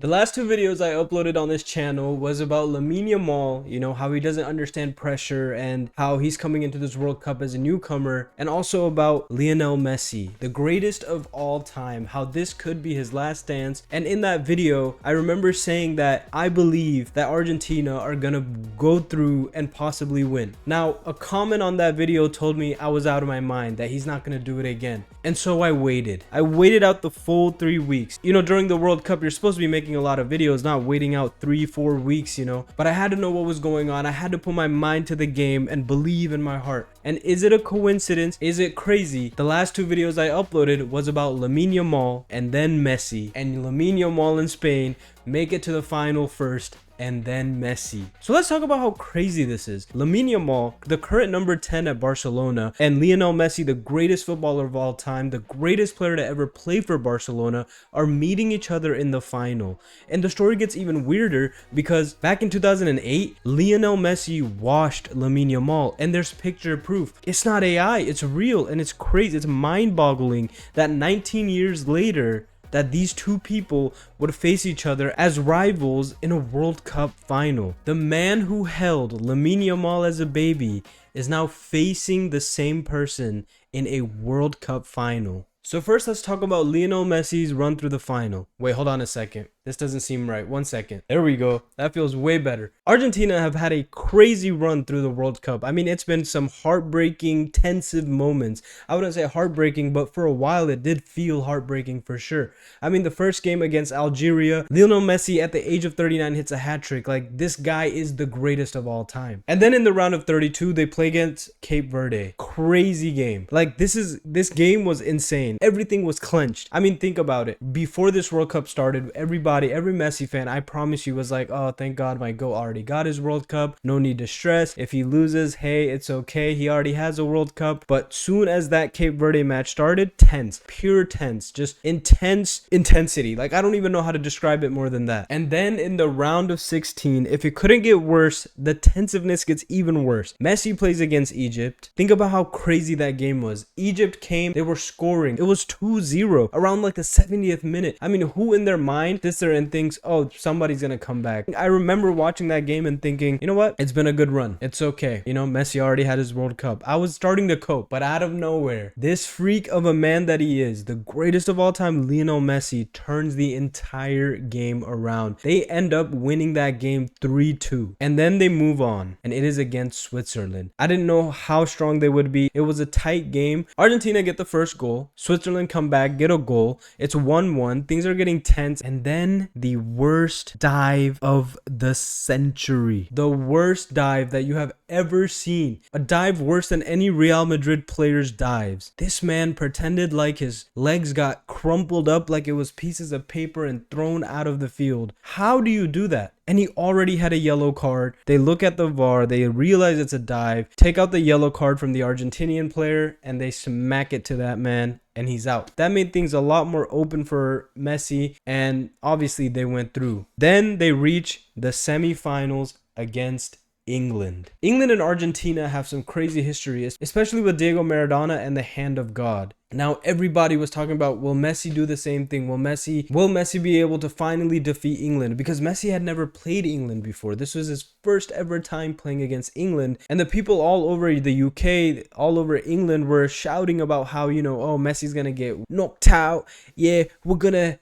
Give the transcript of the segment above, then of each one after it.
The last two videos I uploaded on this channel was about Lamine Yamal, how he doesn't understand pressure and how he's coming into this World Cup as a newcomer, and also about Lionel Messi, the greatest of all time, how this could be his last dance. And in that video, I remember saying that I believe that Argentina are gonna go through and possibly win. Now, a comment on that video told me I was out of my mind, that he's not gonna do it again. And so I waited. I waited out the full 3 weeks. During the World Cup, you're supposed to be making a lot of videos, not waiting out 3-4 weeks, but I had to know what was going on. I had to put my mind to the game and believe in my heart. And is it a coincidence? Is it crazy? The last two videos I uploaded was about Lamine Yamal and then Messi, and Lamine Yamal in Spain make it to the final first, and then Messi. So let's talk about how crazy this is. Lamine Yamal, the current number 10 at Barcelona, and Lionel Messi, the greatest footballer of all time, the greatest player to ever play for Barcelona, are meeting each other in the final. And the story gets even weirder because back in 2008, Lionel Messi washed Lamine Yamal, and there's picture proof. It's not AI, it's real, and it's crazy. It's mind-boggling that 19 years later, that these two people would face each other as rivals in a World Cup final. The man who held Lamine Yamal as a baby is now facing the same person in a World Cup final. So first, let's talk about Lionel Messi's run through the final. Wait, hold on a second. This doesn't seem right. 1 second. There we go. That feels way better. Argentina have had a crazy run through the World Cup. I mean, it's been some heartbreaking, tensive moments. I wouldn't say heartbreaking, but for a while it did feel heartbreaking for sure. I mean, the first game against Algeria, Lionel Messi at the age of 39 hits a hat trick. Like, this guy is the greatest of all time. And then in the round of 32, they play against Cape Verde. Crazy game. Like, this game was insane. Everything was clenched. I mean, think about it. Before this World Cup started, every Messi fan, I promise you, was like, oh, thank God my GOAT already got his World Cup. No need to stress. If he loses, hey, it's okay. He already has a World Cup. But soon as that Cape Verde match started, tense, pure tense, just intense intensity. Like, I don't even know how to describe it more than that. And then in the round of 16, if it couldn't get worse, the tensiveness gets even worse. Messi plays against Egypt. Think about how crazy that game was. Egypt came, they were scoring. It was 2-0 around like the 70th minute. I mean, who in their mind sits there and thinks, oh, somebody's gonna come back? I remember watching that game and thinking, you know what? It's been a good run. It's okay. Messi already had his World Cup. I was starting to cope, but out of nowhere, this freak of a man that he is, the greatest of all time, Lionel Messi, turns the entire game around. They end up winning that game 3-2. And then they move on, and it is against Switzerland. I didn't know how strong they would be. It was a tight game. Argentina get the first goal. Switzerland come back, get a goal. It's 1-1. Things are getting tense. And then the worst dive of the century. The worst dive that you have ever seen. A dive worse than any Real Madrid player's dives. This man pretended like his legs got crumpled up like it was pieces of paper and thrown out of the field. How do you do that? And he already had a yellow card. They look at the VAR, they realize it's a dive, take out the yellow card from the Argentinian player, and they smack it to that man, and he's out. That made things a lot more open for Messi, and obviously they went through. Then they reach the semifinals against England. England and Argentina have some crazy history, especially with Diego Maradona and the hand of God. Now everybody was talking about, will Messi do the same thing? Will Messi be able to finally defeat England? Because Messi had never played England before. This was his first ever time playing against England. And the people all over the UK, all over England were shouting about how, oh, Messi's gonna get knocked out. Yeah, we're gonna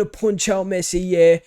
punch out Messi, yeah.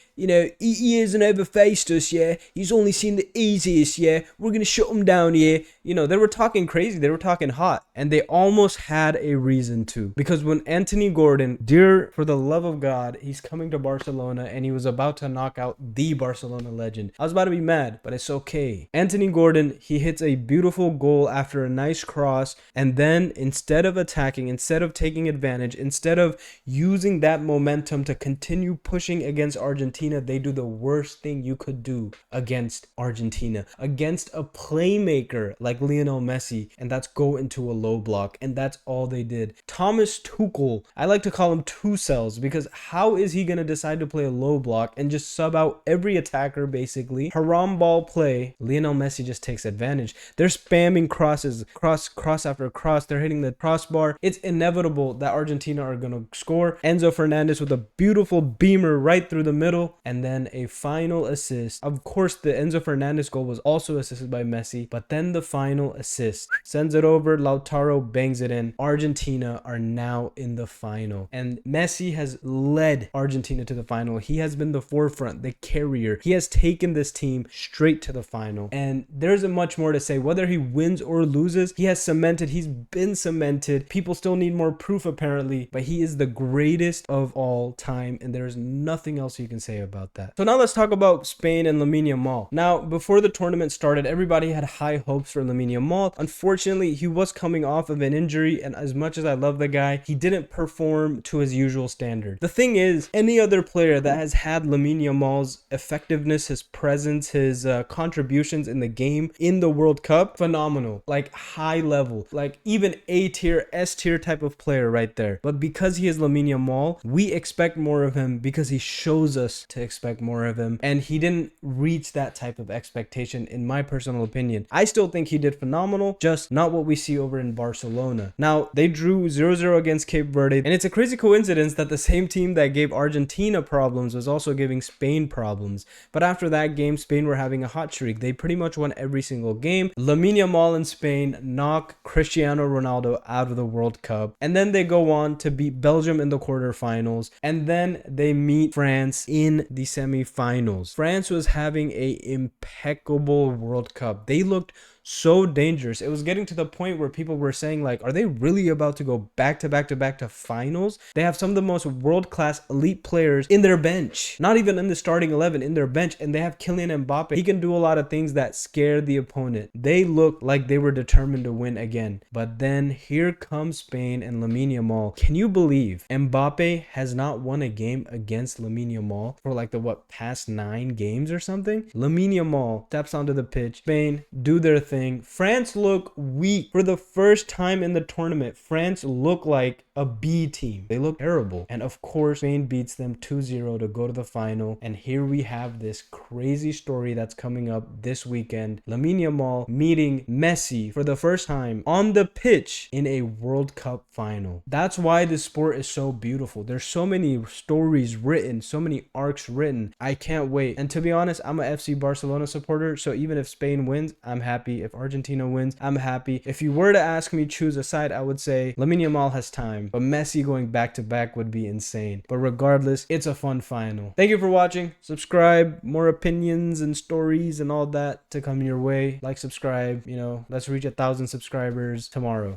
He hasn't ever faced us, yeah. He's only seen the easiest, yeah. We're going to shut him down, yeah. They were talking crazy. They were talking hot. And they almost had a reason to. Because when Anthony Gordon, dear for the love of God, he's coming to Barcelona and he was about to knock out the Barcelona legend. I was about to be mad, but it's okay. Anthony Gordon, he hits a beautiful goal after a nice cross. And then instead of attacking, instead of taking advantage, instead of using that momentum to continue pushing against Argentina, they do the worst thing you could do against Argentina, against a playmaker like Lionel Messi, and that's go into a low block. And that's all they did. Thomas Tuchel, I like to call him two cells, because how is he going to decide to play a low block and just sub out every attacker basically? Haram ball play. Lionel Messi just takes advantage. They're spamming crosses, cross after cross. They're hitting the crossbar. It's inevitable that Argentina are going to score. Enzo Fernandez with a beautiful beautiful beamer right through the middle, and then a final assist. Of course, the Enzo Fernandez goal was also assisted by Messi, but then the final assist sends it over. Lautaro bangs it in. Argentina are now in the final, and Messi has led Argentina to the final. He has been the forefront, the carrier. He has taken this team straight to the final, and there isn't much more to say. Whether he wins or loses, he has cemented. He's been cemented. People still need more proof apparently, but he is the greatest of all time, and there's nothing else you can say about that. So now let's talk about Spain and Lamine Yamal. Now, before the tournament started, everybody had high hopes for Lamine Yamal. Unfortunately, he was coming off of an injury, and as much as I love the guy, he didn't perform to his usual standard. The thing is, any other player that has had Lamine Yamal's effectiveness, his presence, his contributions in the game, in the World Cup, phenomenal. Like high level, like even A tier, S tier type of player right there. But because he is Lamine Yamal, we expect more of him because he shows us to expect more of him, and he didn't reach that type of expectation in my personal opinion. I still think he did phenomenal, just not what we see over in Barcelona. Now, they drew 0-0 against Cape Verde, and it's a crazy coincidence that the same team that gave Argentina problems was also giving Spain problems. But after that game, Spain were having a hot streak. They pretty much won every single game. Lamine Yamal and Spain knock Cristiano Ronaldo out of the World Cup, and then they go on to beat Belgium in the quarterfinals, and then they meet France in the semifinals. France was having a impeccable World Cup. They looked so dangerous. It was getting to the point where people were saying, like, are they really about to go back to back to back to finals? They have some of the most world-class elite players in their bench, not even in the starting 11, in their bench, and they have Kylian Mbappe. He can do a lot of things that scare the opponent. They looked like they were determined to win again. But then here comes Spain and Lamine Yamal. Can you believe Mbappe has not won a game against Lamine Yamal for like the past 9 games or something? Lamine Yamal steps onto the pitch. Spain do their thing. France look weak for the first time in the tournament. France look like a B team. They look terrible. And of course, Spain beats them 2-0 to go to the final. And here we have this crazy story that's coming up this weekend. Lamine Yamal meeting Messi for the first time on the pitch in a World Cup final. That's why this sport is so beautiful. There's so many stories written, so many arcs written. I can't wait. And to be honest, I'm a FC Barcelona supporter, so even if Spain wins, I'm happy. If Argentina wins, I'm happy. If you were to ask me choose a side, I would say Lamine Yamal has time, but Messi going back to back would be insane. But regardless, it's a fun final. Thank you for watching. Subscribe, more opinions and stories and all that to come your way. Like, subscribe, let's reach 1,000 subscribers tomorrow.